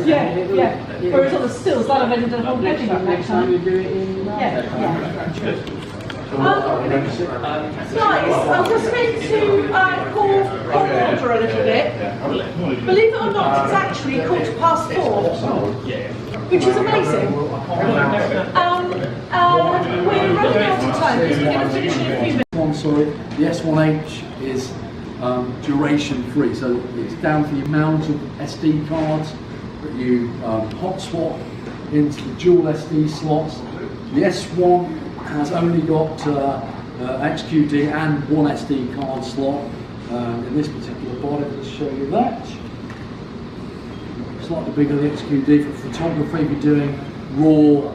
Yeah, yeah. Whereas on the stills, that I've ended up on getting that next time. You do it in Yeah. Nice. I'm just going to call order a little bit. Believe it or not, it's actually 4:15, which is amazing. We're running out of time because we're going to finish in a few minutes. Sorry, the S1H is duration free, so it's down to the amount of SD cards that you hot swap into the dual SD slots. The S1 has only got XQD and one SD card slot. In this particular body, I'll show you that. Slightly bigger the XQD for photography. If you're doing raw,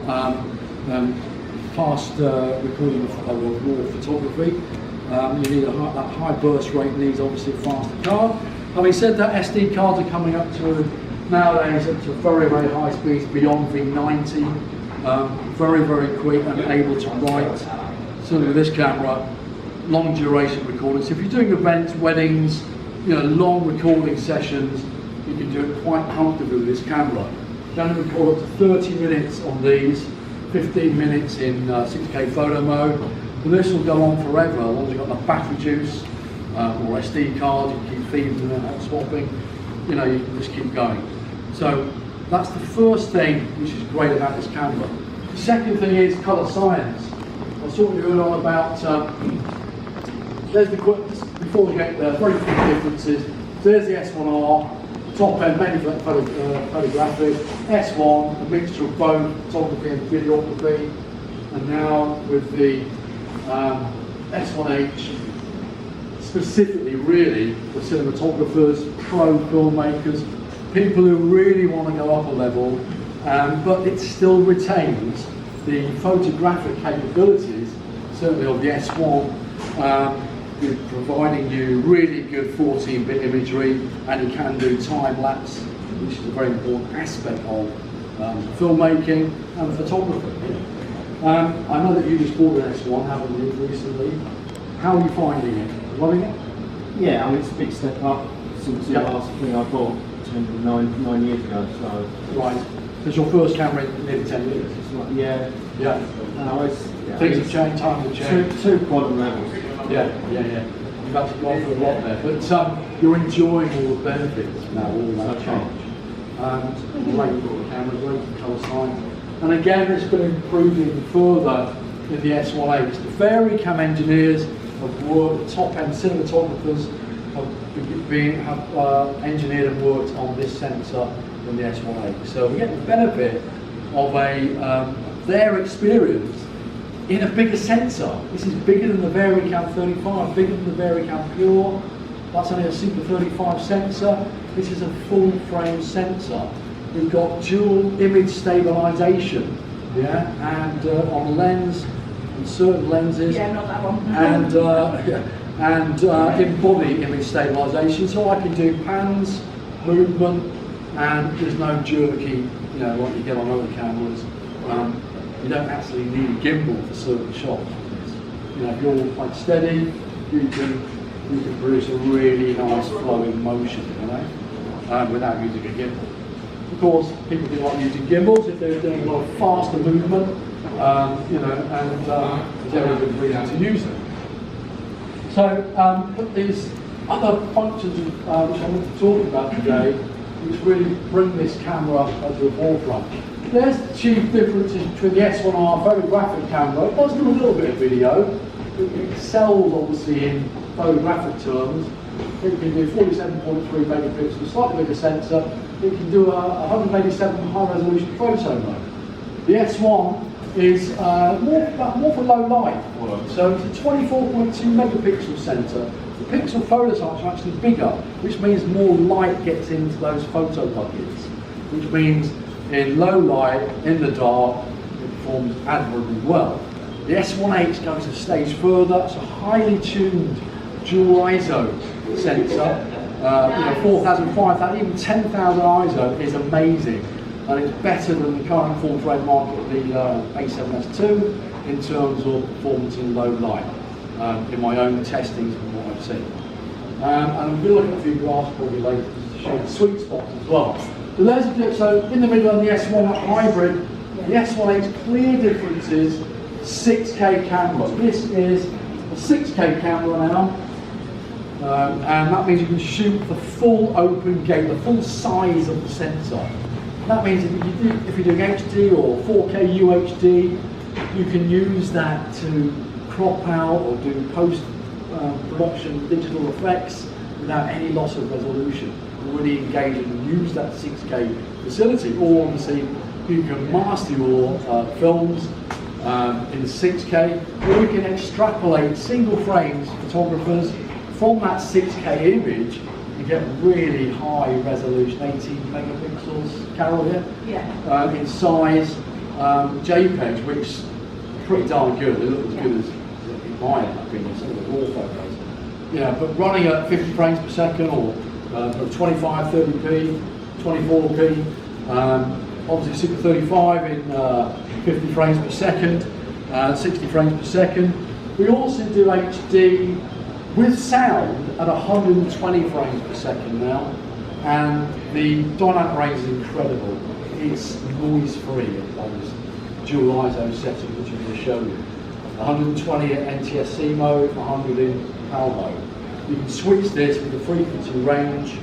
fast recording of raw photography, you need a high burst rate. Needs obviously a faster card. Having said that, SD cards are coming up to nowadays up to very, very high speeds beyond V90. Very, very quick and able to write. Certainly with this camera, long duration recording. So if you're doing events, weddings, long recording sessions, you can do it quite comfortably with this camera. You can record up to 30 minutes on these, 15 minutes in 6K photo mode. But this will go on forever as long as you've got enough battery juice or SD cards. You can keep feeding them and swapping. You can just keep going. So that's the first thing which is great about this camera. The second thing is colour science. I was talking earlier on about, there's the, before we get there, very few differences. There's the S1R, top end, mainly photographic. S1, a mixture of both photography and videography. And now with the S1H, specifically really for cinematographers, pro filmmakers, people who really want to go up a level, but it still retains the photographic capabilities, certainly of the S1, providing you really good 14-bit imagery, and you can do time-lapse, which is a very important aspect of filmmaking and photography. I know that you just bought an S1, haven't you, recently? How are you finding it? Loving it? Yeah, I mean, it's a big step up since the last thing I bought 9 years ago. So right. So it's your first camera in nearly 10 years? It's like, yeah. Things have changed, times have changed. Two quantum levels. Yeah. You've actually gone through a lot there. But you're enjoying all the benefits now, all that change. Great little camera, great colour science. And again, it's been improved even further in the S1H. The Varicam engineers have worked, top-end cinematographers have engineered and worked on this sensor in the S1H. So we get the benefit of their experience in a bigger sensor. This is bigger than the Varicam 35, bigger than the Varicam Pure. That's only a Super 35 sensor. This is a full frame sensor. We've got dual image stabilization, and on lens, on certain lenses, not that one. and in body image stabilization, so I can do pans, movement, and there's no jerky, like you get on other cameras. You don't actually need a gimbal for certain shots. If you're quite steady, you can produce a really nice flowing motion, without using a gimbal. Of course, people do like using gimbals if they're doing a lot of faster movement, and there's every good reason to use them. So, but these other functions which I want to talk about today, which really bring this camera to the forefront. There's the chief differences between the S1R photographic camera. It does do a little bit of video. It excels obviously in photographic terms. It can do 47.3 megapixels, slightly bigger sensor. It can do a 187 high resolution photo mode. The S1 is more for low light work. So it's a 24.2 megapixel sensor. The pixel photo sites are actually bigger, which means more light gets into those photo buckets, which means in low light, in the dark, it performs admirably well. The S1H goes a stage further. It's a highly tuned dual ISO sensor. 4,000, 5,000, even 10,000 ISO is amazing, and it's better than the current full frame market, the A7S II, in terms of performance in low light. In my own testings and what I've seen. And I'm going to look at a few graphs probably later to show the sweet spots as well. The laser, so in the middle of the S1 hybrid, the S1's clear difference is 6K camera. This is a 6K camera now, and that means you can shoot the full open gate, the full size of the sensor. That means if you're doing HD or 4K UHD, you can use that to crop out or do post-production digital effects without any loss of resolution. Really engage and use that 6K facility. Or obviously, you can master your films in 6K, or you can extrapolate single frames, photographers, from that 6K image and get really high resolution, 18 megapixels, Carol, Yeah. in size, JPEGs, which is pretty darn good. They look as good as, in my opinion, some of the raw photos. Yeah, but running at 50 frames per second or 25, 30p, 24p, obviously Super 35 in 50 frames per second, 60 frames per second. We also do HD with sound at 120 frames per second now, and the dynamic range is incredible. It's noise free at those dual ISO settings, which I'm going to show you. 120 at NTSC mode, 100 in PAL mode. You can switch this with the frequency range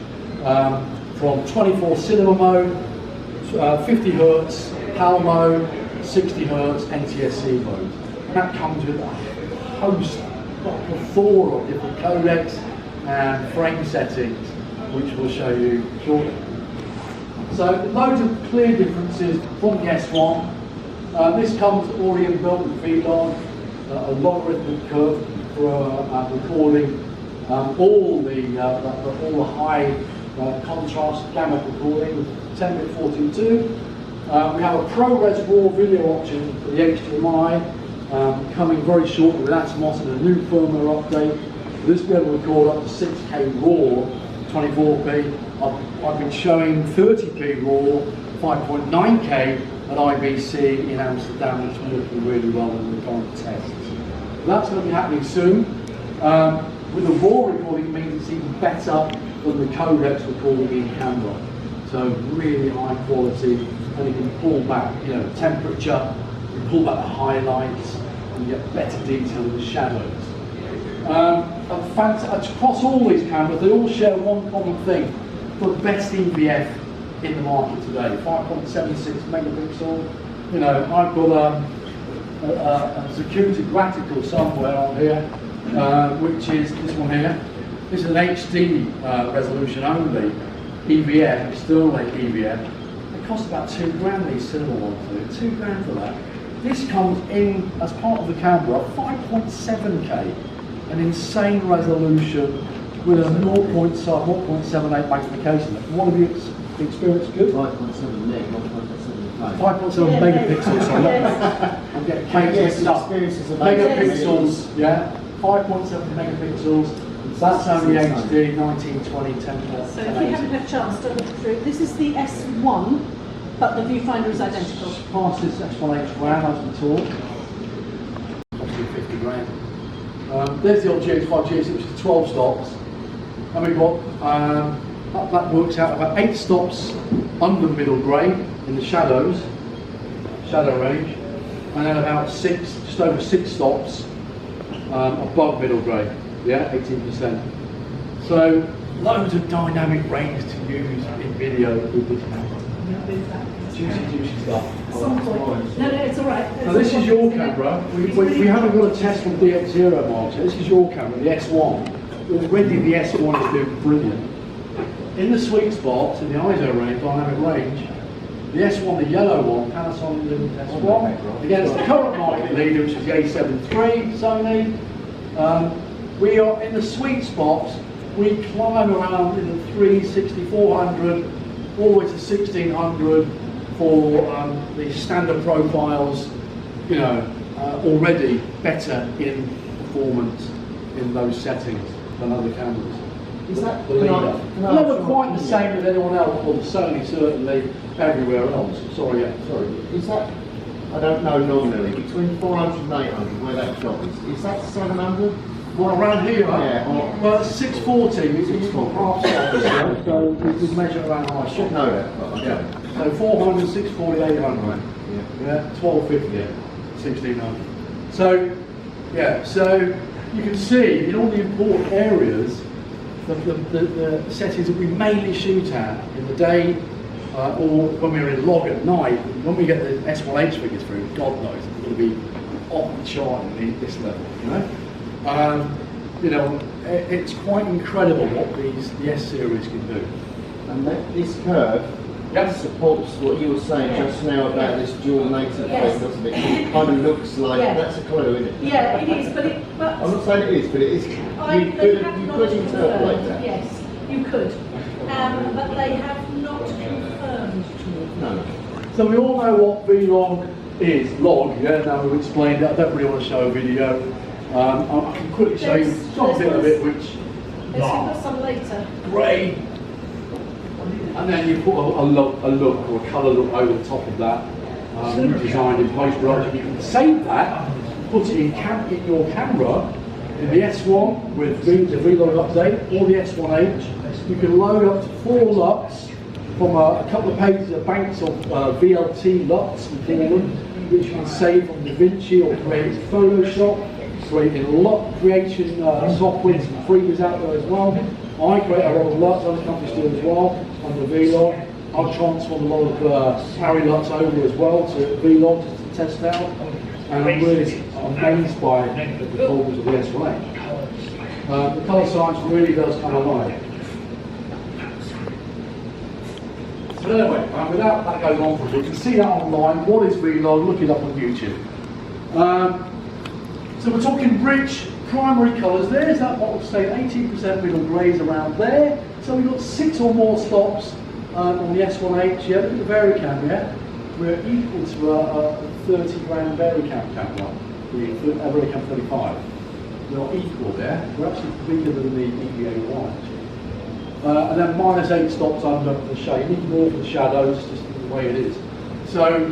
from 24 cinema mode, 50 Hertz PAL mode, 60 Hertz NTSC mode. And that comes with a host, a plethora of different codecs and frame settings, which we'll show you shortly. So loads of clear differences from the S1. This comes already inbuilt with VLOG, a logarithmic curve for recording all the high contrast gamut recording with 10-bit 422. We have a ProRes RAW video option for the HDMI coming very shortly with Atmos and a new firmware update. This will be able to record up to 6K RAW, 24p. I've been showing 30p RAW, 5.9K at IBC in Amsterdam, which is working really well in the current tests. That's going to be happening soon. With the raw recording, it means it's even better than the codecs recording in camera. So really high quality, and you can pull back, temperature, you can pull back the highlights, and you get better detail in the shadows. Across all these cameras, they all share one common thing: for the best EVF in the market today, 5.76 megapixel. I've got a security graphical somewhere on here, which is this one here. This is an HD resolution only EVF, external EVF. It costs about £2,000, these cinema ones, £2,000 for that. This comes in as part of the camera, 5.7K, an insane resolution with a 0.78 magnification. One of you experience good? 5.7 Nick, not 5.7. 5.7 megapixels, sorry. I'm getting mixed up. Megapixels, yeah. 5.7 megapixels. That's only HD, 1920, 10. So if you haven't had a chance to look through, this is the S1, but the viewfinder is identical. Past this S1H RAM as we talk. Obviously 50 grand. There's the old GX5 GX, which is 12 stops. And we've got, that works out about 8 stops under middle grey in the shadows, shadow range, and then about just over 6 stops above middle grey, yeah, 18%. So loads of dynamic range to use in video with this camera. Juicy stuff. No, it's all right. Now this is your camera. We haven't got a test from DX0 Mark. This is your camera, the S1. Already the S1 is doing brilliant. In the sweet spots, in the ISO range, dynamic range, the S1, the yellow one, Panasonic S1, against the current market leader, which is the A7 III Sony. We are in the sweet spots. We climb around in the 360, 400, all the way to 1600 for the standard profiles. Already better in performance in those settings than other cameras. Is that the leader? Never quite the same as anyone else, or Sony certainly everywhere else. Sorry. Is that, I don't know normally, between 400 and 800 where that job is that 700? Well, around here, Yeah. well, 640, we've got half size, yeah? So we measure around I half should size. know that. Yeah. So 400, 640, 800. Yeah. Yeah, 1250, 1600. So, yeah, so you can see in all the important areas the settings that we mainly shoot at in the day or when we're in log at night. When we get the S1H figures through, God knows, it's going to be off the chart at this level, you know. It's quite incredible what the S series can do. And this curve supports what you were saying just now about this dual native Yes. thing, doesn't it? It kind of looks like that's a clue, isn't it? Yeah, it is, but I'm not saying it is, but it is. You could interpolate that. Yes, you could, but they have not confirmed to me. No. So we all know what vlog is. Log, yeah, now we've explained it. I don't really want to show a video. I can quickly show you some bit of it, which There's some later. grey. And then you put a look or a colour look over the top of that. You designed in post-production. You can save that, put it in your camera, in the S1 with the vlog update, or the S1H. You can load up to 4 LUTs from a couple of pages of banks of VLT LUTs and them, which you can save from DaVinci or create Photoshop, creating LUT creation software, some freebies out there as well. I create a lot of LUTs, other companies do as well, under vlog. I've transformed a lot of Harry LUTs over as well to vlog just to test out, and I'm really amazed by the performance of the S1H. The colour science really does come alive. So anyway, without that going on for a bit, you can see that online. What is vlog? Look it up on YouTube. So we're talking rich primary colours. There's that bottom state, 18% middle greys around there. So we've got 6 or more stops on the S1H. Yeah, look at the Varicam, yeah? We're equal to a 30 grand Varicam camera, the Varicam 35. We're equal there. We're actually bigger than the EVA1 actually. And then -8 stops under the shade. You need more for the shadows, just the way it is. So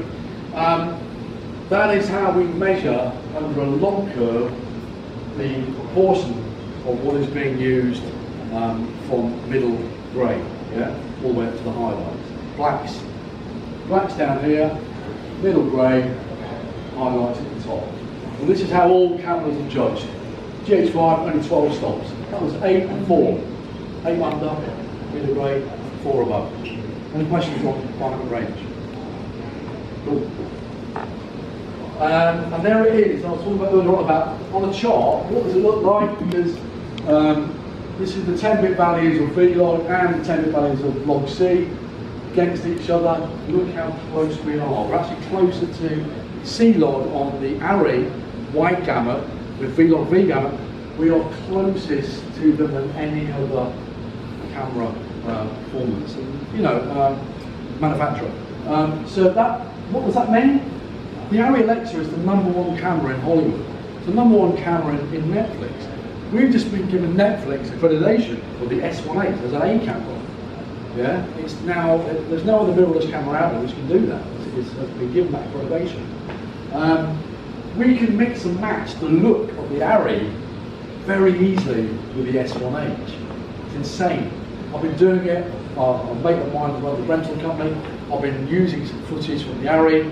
that is how we measure under a long curve the proportion of what is being used from middle grey, yeah, all the way up to the highlights. Blacks down here, middle grey, highlights at the top. And this is how all cameras are judged. GH5 only 12 stops. That was 8 and 4. 8 under, middle grey, 4 above. Any questions on climate range? Cool. And there it is. I was talking earlier on about, on a chart, what does it look like? Because this is the 10-bit values of vlog and the 10-bit values of log C against each other. Look how close we are. We're actually closer to C-log on the array white gamut with vlog V gamut. We are closest to them than any other camera performance, manufacturer. So that, what does that mean? The Arri Alexa is the #1 camera in Hollywood. It's the #1 camera in Netflix. We've just been given Netflix accreditation for the S1H as an A camera. Yeah, it's now, there's no other mirrorless camera out there which can do that. It's been given that accreditation. We can mix and match the look of the Arri very easily with the S1H. It's insane. I've been doing it. A mate of mine runs a rental company. I've been using some footage from the Arri,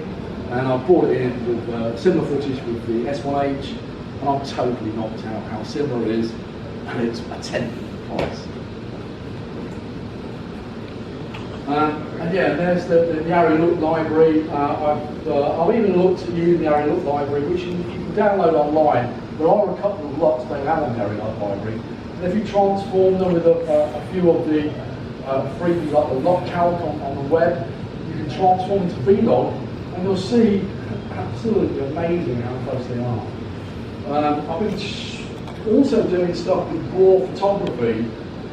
and I've brought it in with similar footage with the S1H, and I'm totally knocked out how similar it is, and it's a tenth of the price. And yeah, there's the Arri Look library. I've even looked at using the Arri Look library, which you can download online. There are a couple of LUTs they have on the Arri Look library. And if you transform them with a few of the freebies like the LUT calc on the web, you can transform into vlog, and you'll see absolutely amazing how close they are. I've been also doing stuff with raw photography,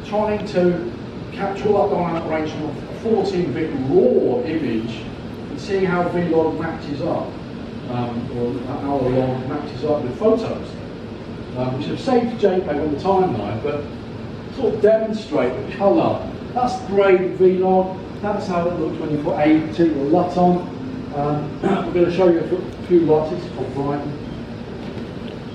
trying to capture all that dynamic range from a 14-bit raw image and seeing how vlog matches up, or how vlog matches up with photos, which have saved to JPEG on the timeline, but sort of demonstrate the colour. That's great vlog. That's how it looks when you put a particular LUT on. We're going to show you a few LUTs from Brighton.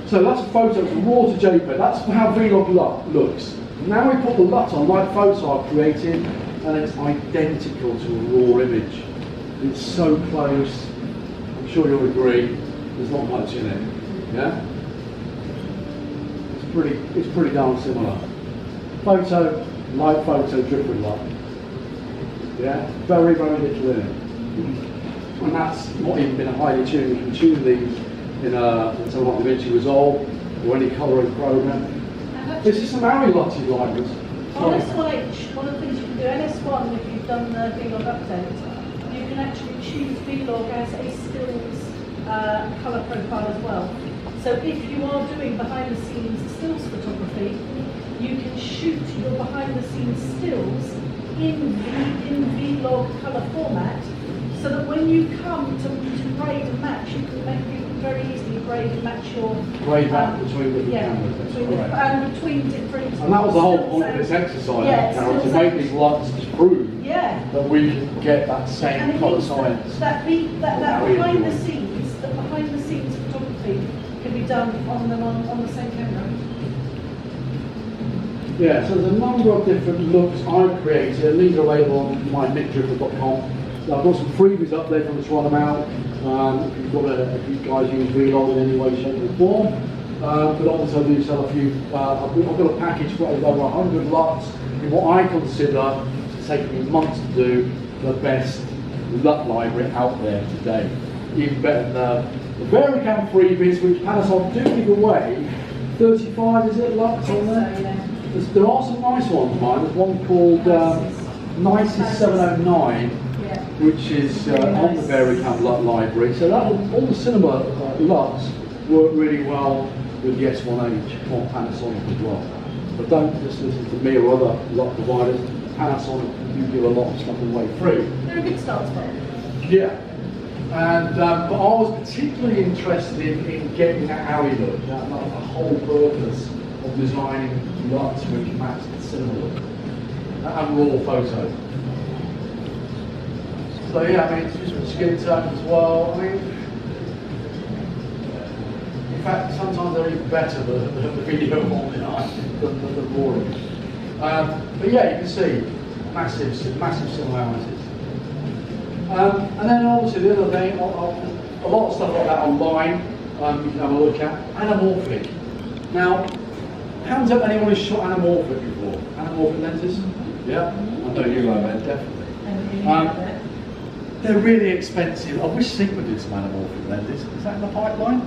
So So that's a photo from RAW to JPEG. That's how Vlog looks. Now we put the LUT on, like photo I've created, and it's identical to a raw image. It's so close. I'm sure you'll agree. There's not much in it. Yeah. It's pretty darn similar. Photo, light photo, Driftwood LUT. Yeah. Very little in it. And that's not even been a highly tuned. You can tune these in something like DaVinci Resolve or any colouring program. This is some Arilotti libraries. On S1H, one of the things you can do, NS1, if you've done the Vlog update, you can actually choose Vlog as a stills colour profile as well. So if you are doing behind the scenes stills photography, you can shoot your behind the scenes stills in Vlog colour format, so that when you come to grade and match, you can very easily grade and match your Grade back between the cameras. between different. And that was the whole point of this exercise, Carol, to make these LUTs to prove that we can get that same colour science. That behind the scenes photography can be done on the same camera. Yeah, so there's a number of different looks I've created, and these are available on my nickdriftwood.com. So I've got some freebies up there if you want to try them out. If you guys use Vlog in any way, shape or form. But also I do sell a few, I've got a package for over 100 LUTs in what I consider, it's taken me months to do, the best LUT library out there today. Even better than the Vericam freebies, which Panasonic do give away. 35, is it, LUTs on there? There are some nice ones, mine. There's one called Nicest 709, which is on the Vericam LUT library. So that all the cinema LUTs work really well with the S1H on Panasonic as well. But don't just listen to me or other LUT providers. Panasonic do give a lot of stuff away free. They're a good start spot. Yeah. And but I was particularly interested in getting that alley look. That's the whole purpose of designing LUTs which match the cinema look. And raw photo. So yeah, I mean, it's just skin tone as well. I mean, in fact, sometimes they're even better the video on than the raw image. But yeah, you can see massive similarities. And then obviously the other thing, a lot of stuff like that online, you can have a look at. Anamorphic. Now, hands up anyone who's shot anamorphic before? Anamorphic lenses? Yeah? I know you know that, definitely. They're really expensive. I wish Sigma did some anamorphic lenses. Is that in the pipeline?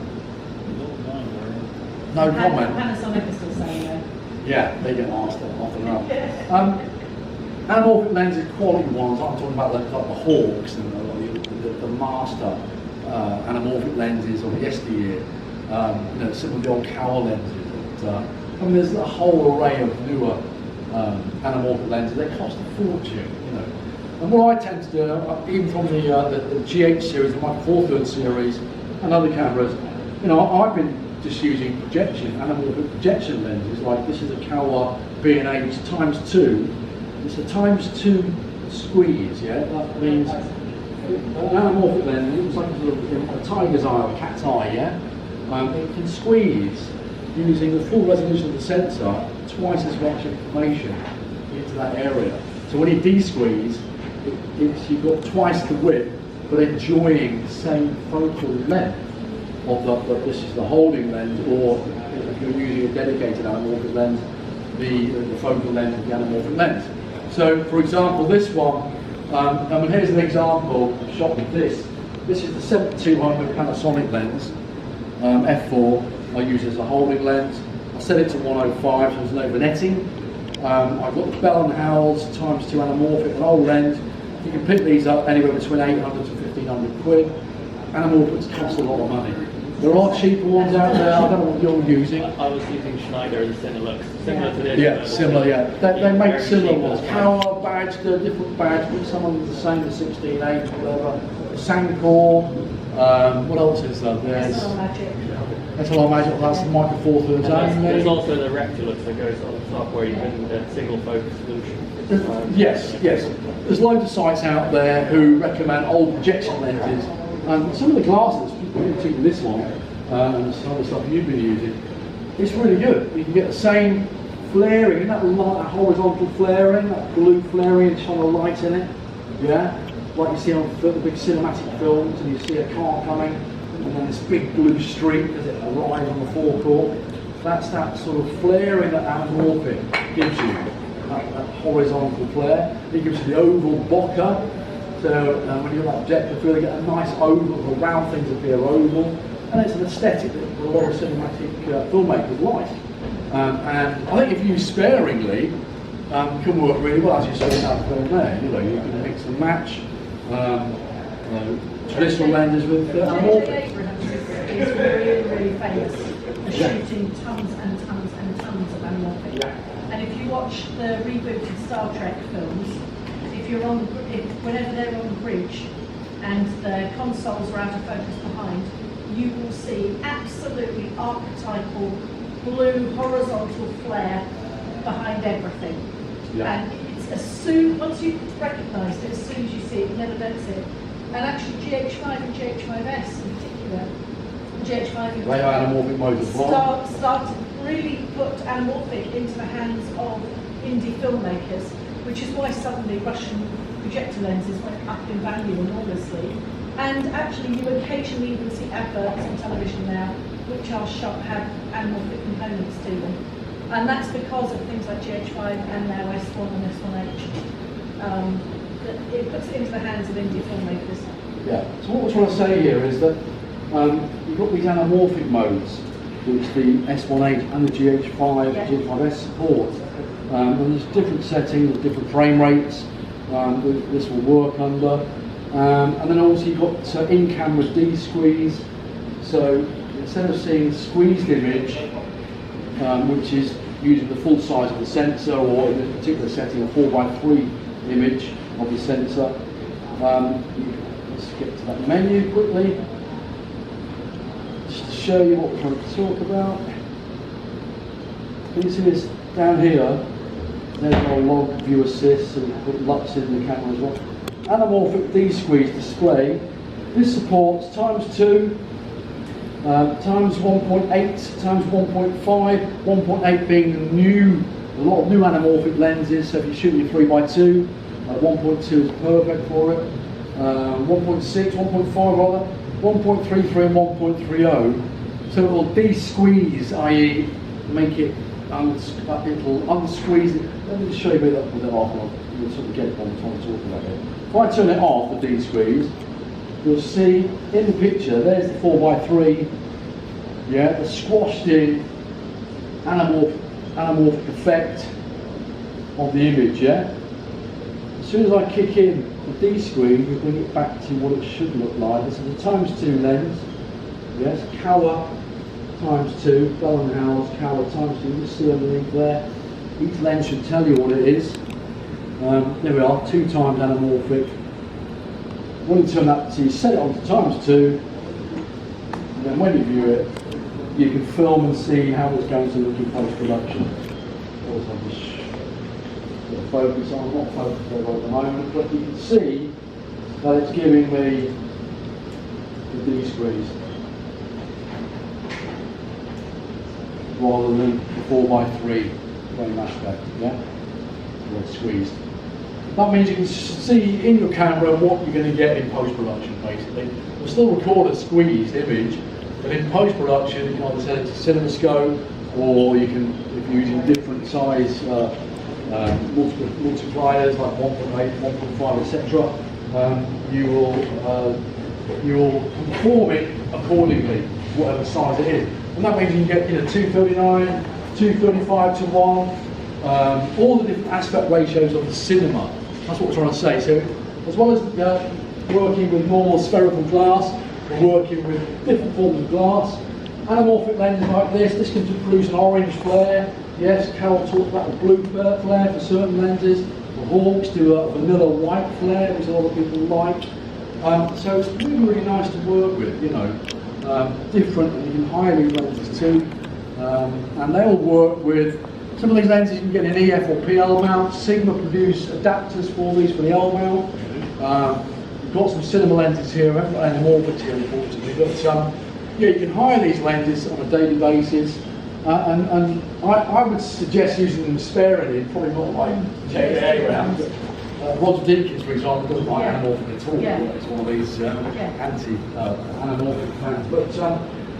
No comment. Panasonic is still saying that. Yeah, they get asked often enough. Anamorphic lenses, quality ones, I'm talking about like the Hawks and the master anamorphic lenses of yesteryear. Some of the old Cower lenses. I mean, there's a whole array of newer anamorphic lenses. They cost a fortune, And what I tend to do, even from the GH series, the Micro Four Thirds series, and other cameras, I've been just using anamorphic projection lenses. Like this is a Cower B&H ×2. It's a ×2 squeeze. Yeah, that means an anamorphic lens. It looks like a tiger's eye or a cat's eye. Yeah, it can squeeze using the full resolution of the sensor, twice as much information into that area. So when you de-squeeze, you've got twice the width, but enjoying the same focal length of this is the holding lens, or if you're using a dedicated anamorphic lens, the focal length of the anamorphic lens. So, for example, this one, here's an example shot with this. This is the 7200 Panasonic lens, f4. I use it as a holding lens. I set it to 105, so there's no vignetting. I've got the Bell & Howell's ×2 anamorphic, an old lens. You can pick these up anywhere between 800 to 1500 quid. Anamorphics cost a lot of money. There are cheaper ones out there. I don't know what you're using. I was using Schneider and Cinelux, similar to this. Yeah, similar. Yeah, they make similar ones. Cower badge, they're different badge, but some of them are the same as 16.8, whatever. Sancor. What else is there? There's SLR Magic. That's the Micro Four Thirds. There's also the Rectulux that goes on top where you can single focus solution. Yes. There's loads of sites out there who recommend old projection lenses. Some of the glasses, particularly this one, and some of the stuff you've been using, it's really good. You can get the same flaring, that horizontal flaring, that blue flaring, and shine a light in it, yeah? Like you see on the big cinematic films, and you see a car coming, and then this big blue streak as it arrives on the forecourt. That's that sort of flaring that anamorphic gives you, that horizontal flare. It gives you the oval bokeh, so when you've got that depth of field, you get a nice oval, around things appear oval, and it's an aesthetic that a lot of cinematic filmmakers like. And I think if used sparingly, can work really well, as you saw in that film there. You know, you can mix and match traditional lenses with anamorphic. Abrams is really, really famous for shooting tons and tons and tons of anamorphic. And if you watch the rebooted Star Trek films, whenever they're on the bridge and the consoles are out of focus behind, you will see absolutely archetypal blue horizontal flare behind everything. Yeah. And it's once you've recognised it, as soon as you see it, you never don't see it. And actually GH5 and GH5S in particular, GH5 in They are anamorphic modes as well. started really put anamorphic into the hands of indie filmmakers, which is why suddenly Russian projector lenses went up in value enormously. And actually you occasionally even see adverts on television now which are have anamorphic components to them. And that's because of things like GH5 and now S1 and S1H. It puts it into the hands of indie filmmakers. Yeah, so what we're trying to say here is that you've got these anamorphic modes, which the S1H and the GH5, Yeah. GH5S support. And there's different settings, different frame rates, this will work under. And then also you've got in-camera D-squeeze. So instead of seeing squeezed image, which is using the full size of the sensor, or in this particular setting, a 4x3 image of the sensor. Let's get to that menu quickly, just to show you what we're trying to talk about. Can you see this down here? There's our log view assist, so we can put LUTs in the camera as well. Anamorphic D-squeeze display. This supports ×2, times 1.8, times 1.5, 1.8 being a lot of new anamorphic lenses, so if you're shooting your 3x2, 1.2 is perfect for it, 1.6, 1.5 rather, 1.33 and 1.30, so it will de-squeeze, i.e. make it, it'll unsqueeze it. Let me just show you a bit with it off, and you'll sort of get it what I'm trying to talk about here. If I turn it off, the de-squeeze, you'll see in the picture, there's the 4x3, yeah, the squashed in anamorphic effect of the image, yeah? As soon as I kick in the D-squeeze, we bring it back to what it should look like. This is a ×2 lens, yes, Cower ×2, Bellenhauer's Cower ×2, you can see underneath there. Each lens should tell you what it is. There we are, 2 times anamorphic. When you turn that, so you set it on to ×2, and then when you view it, you can film and see how it's going to look in post-production. Also, I'll just get a focus on, not focused over at the moment, but you can see that it's giving me the D-squeeze rather than the 4x3 frame aspect, yeah? Where it's squeezed. That means you can see in your camera what you're going to get in post-production, basically. We'll still record a squeezed image, but in post-production you can either set it to CinemaScope, or you can, if you're using different size multipliers like 1.8, 1.5, etc., you will conform it accordingly, whatever size it is. And that means you can get 239, 235 to 1, all the different aspect ratios of the cinema. That's what we're trying to say. So as well as working with normal spherical glass, we're working with different forms of glass. Anamorphic lenses like this can produce an orange flare. Yes, Carol talked about the blue flare for certain lenses. The Hawks do a vanilla white flare, which a lot of people like. So it's really, really nice to work with, different, and you can hire these lenses too. And they all work with, some of these lenses you can get an EF or PL mount. Sigma produce adapters for these for the L mount. We've got some cinema lenses here, I haven't got anamorphics here unfortunately, but yeah, you can hire these lenses on a daily basis, and I would suggest using them sparingly, probably not like check the air around. Roger Deakins, for example, doesn't like anamorphic at all. Yeah. It's one of these anti-anamorphic fans. But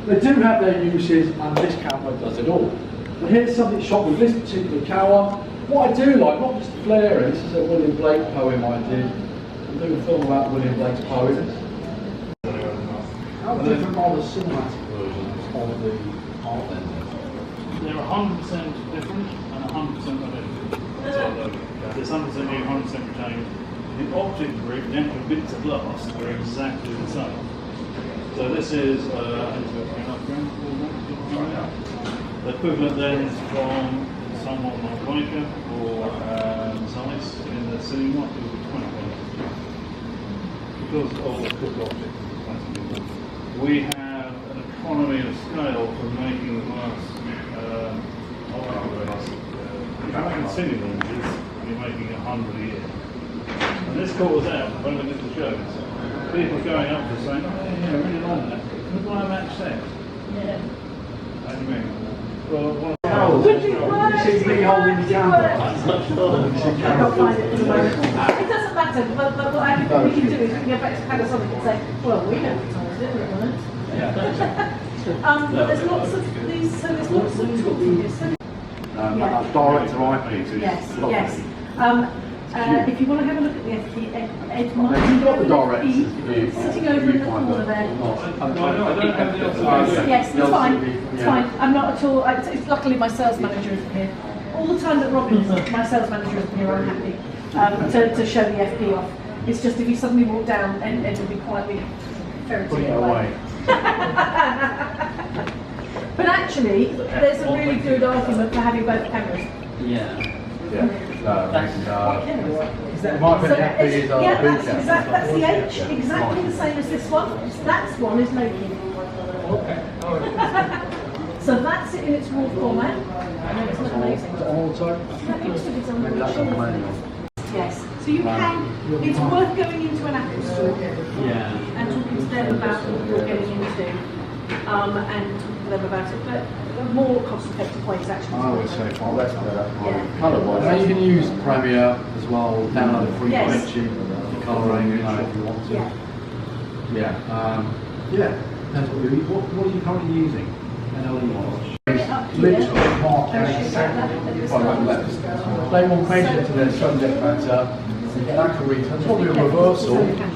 they do have their uses, and this camera does it all. But here's something shot with this particular camera. What I do like, not just the flaring, this is a William Blake poem I did. I'm doing a film about William Blake's poems. How different are the cinematic versions of the art lenses? They're 100% different and 100% identical. That's all though. There's 100% new, 100% retained. The optic grid, the actual bits of glass, are exactly the same. So this is the equivalent lens from someone like Leica or Zeiss in the cinema, it would be 20 pounds. Because of the cooked optic. We have an economy of scale for making the glass if you're making cine lenses, you're making 100 a year. And this caught us out when we did the shows. People going up to saying, oh yeah, I really like that. Can we buy a match set? Yeah. How do you mean? Well, one of Would you work? You see me holding the camera. I can't find it at the moment. It doesn't matter, but what I think we can do is we can go back to Panasonic and say, well, we advertised it, didn't we? There's lots of these, so there's lots of tools in this. That's director eyepiece. Yes, yes. If you want to have a look at the FP, Ed Mark, You've got the directors. sitting over in the corner there. I don't have the option. Yes, it's fine. It's fine. I'm not at all. It's luckily my sales manager isn't here. All the time that Robin isn't, my sales manager isn't here, I'm happy to show the FP off. It's just if you suddenly walk down, Ed will be quietly ferreting it away. But actually, there's a really good argument for having both cameras. Yeah. My opinion, FP is our Yeah, big that's the H, exactly the same as this one. That one is Loki. So that's it in its raw format. I know it's not amazing. Also, That looks like it's on maybe the that's on the manual. Yes. So you can, it's worth going into an Apple store Yeah. and talking to them about what you're getting into, and talking to them about it. But more cost-effective ways actually. I always say far less than that. Yeah. Colour-wise. Now you can use Premiere as well, download a free Yes. spreadsheet for colouring, if you want to. Yeah. Yeah, that's what you. What are you currently using? NLE ones. Literally, mark Don't shoot like that at the start. They will measure to their subject matter. That can read. It's probably a reversal. They can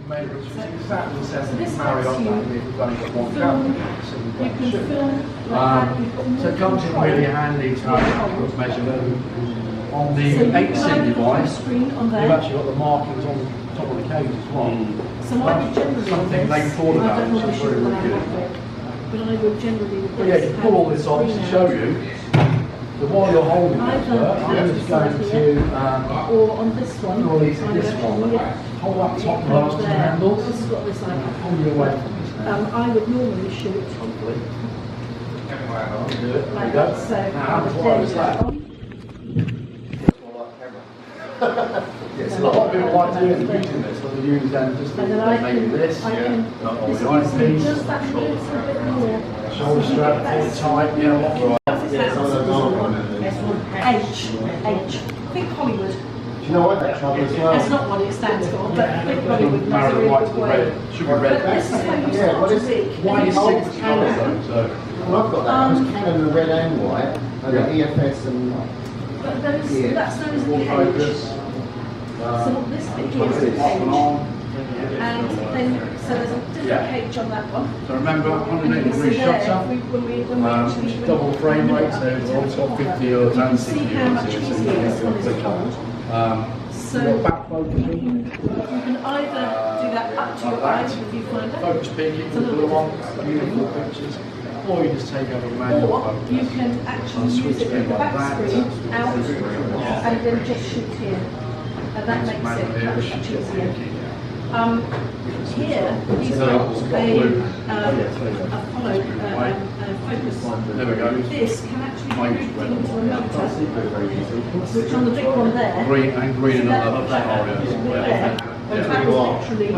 measure it exactly the same. This Marry helps up you that if you've only got one film. camera. You can film like that. You've got So it more comes in control. really handy to have measurement. On So the you 8 sim can device, screen on you've there. actually got the markings on the top of the cage as well. So I would generally on Something this, they thought I about, don't which normally is shoot very, when very I good. have it, but I would generally with Well, yeah, you this can pull all have this the on to screen show out. you. So while you're holding I've this, done I'm just going to Or on this one, release I'm this going one. to Hold up top put last two there. handles. This is what this like. Pull you away from this now. I would normally shoot Hopefully. Do it. There like you go. that, so Now, I how would much wire is then that? on. Yes, A lot of people like doing using this, but they use them just And then I maybe can, this. I can, Or this the gives me eyepiece. just that little bit more. Shoulder strap, pull tight, you know, what H. Think Hollywood. Do you know what that trouble as well? That's not what it stands for, but think Hollywood. That's a Marrow really right good to the way. red. Should be But red. this is when you Yeah, start what to is think. Why and do you you stick hold with the colours camera. though? So, Well, I've got that. It's Canon red and white, and Yeah. the EFS and But those, Yeah. that's known as the full H. focus. So this bit here is the Off and H. on. And then, so there's a different Yeah. H on that one. So remember, And you 180 can see degree there, shutter. when we actually Double frame rate, so it's also 50 yards you and can 60 see how yards. much here, so easier you this can one get is a to quick hold. So You've got back focusing. you can either do that up to your eyes with the viewfinder, Focus peaking It's a with the little one, bit beautiful pictures. Or you just take over manual or focus. you can actually use it with the back screen out and then just shoot here. And that makes it much easier. Here, these are a follow focus. There we go. This can actually be moved into a motor, which on the big one there, Green and green in that another bit area. there, that was literally yeah,